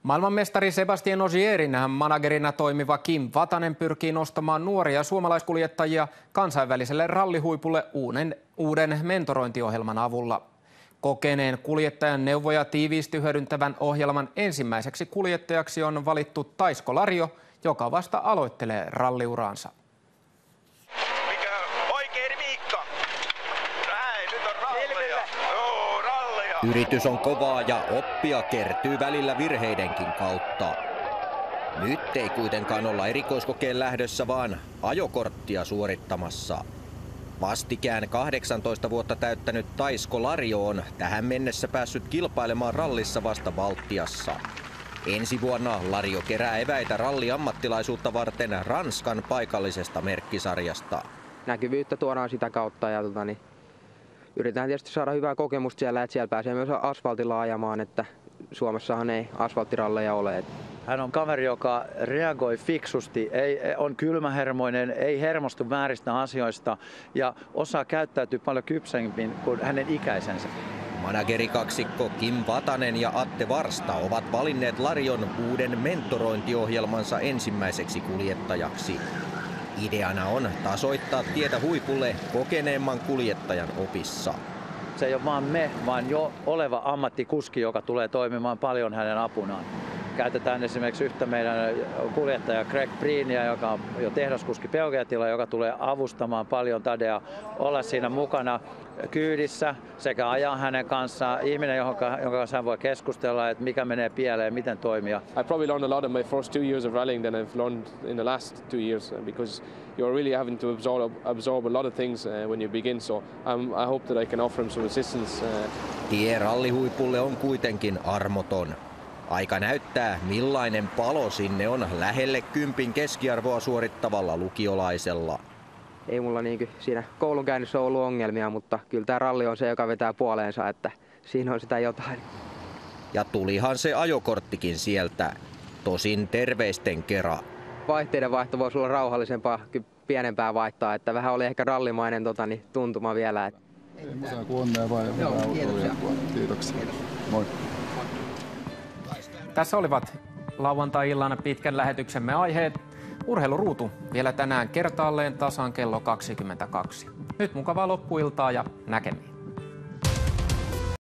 Maailmanmestari Sebastien Ogierin managerina toimiva Kim Vatanen pyrkii nostamaan nuoria suomalaiskuljettajia kansainväliselle rallihuipulle uuden mentorointiohjelman avulla. Kokeneen kuljettajan neuvoja tiiviisti hyödyntävän ohjelman ensimmäiseksi kuljettajaksi on valittu Taisko Lario, joka vasta aloittelee ralliuraansa. Yritys on kovaa ja oppia kertyy välillä virheidenkin kautta. Nyt ei kuitenkaan olla erikoiskokeen lähdössä, vaan ajokorttia suorittamassa. Vastikään 18 vuotta täyttänyt Taisko Lario on tähän mennessä päässyt kilpailemaan rallissa vasta Baltiassa. Ensi vuonna Lario kerää eväitä ralliammattilaisuutta varten Ranskan paikallisesta merkkisarjasta. Näkyvyyttä tuodaan sitä kautta ja yritetään tietysti saada hyvää kokemusta siellä, että siellä pääsee myös asfaltilla ajamaan, että Suomessahan ei asfalttiralleja ole. Hän on kaveri, joka reagoi fiksusti, on kylmähermoinen, ei hermostu vääristä asioista ja osaa käyttäytyä paljon kypsemmin kuin hänen ikäisensä. Managerikaksikko Kim Vatanen ja Atte Varsta ovat valinneet Larion uuden mentorointiohjelmansa ensimmäiseksi kuljettajaksi. Ideana on tasoittaa tietä huipulle kokeneemman kuljettajan opissa. Se ei ole vaan me, vaan jo oleva ammattikuski, joka tulee toimimaan paljon hänen apunaan. Käytetään esimerkiksi yhtä meidän kuljettaja Greg Breenia, joka on jo tehdaskuski Peugeotilla, joka tulee avustamaan paljon Tadea olla siinä mukana kyydissä sekä ajaa hänen kanssaan. Ihminen, jonka kanssa hän voi keskustella, että mikä menee pieleen, miten toimia. I probably learned a lot in my first 2 years of rallying than I've learned in the last 2 years because you're really having to absorb a lot of things when you begin. So I hope that I can offer him some assistance. Tie rallihuipulle on kuitenkin armoton. Aika näyttää, millainen palo sinne on lähelle 10 keskiarvoa suorittavalla lukiolaisella. Ei mulla siinä koulunkäynnissä ollut ongelmia, mutta kyllä tämä ralli on se, joka vetää puoleensa, että siinä on sitä jotain. Ja tulihan se ajokorttikin sieltä, tosin terveisten kera. Vaihteiden vaihto voisi olla rauhallisempaa, kyllä pienempää vaihtaa, että vähän oli ehkä rallimainen tuntuma vielä. Ei mitään, kun onnea vaan. Joo, kiitoksia. Kiitoksia. Moi. Tässä olivat lauantai-illan pitkän lähetyksemme aiheet. Urheiluruutu vielä tänään kertaalleen tasan kello 22. Nyt mukavaa loppuiltaa ja näkemiin.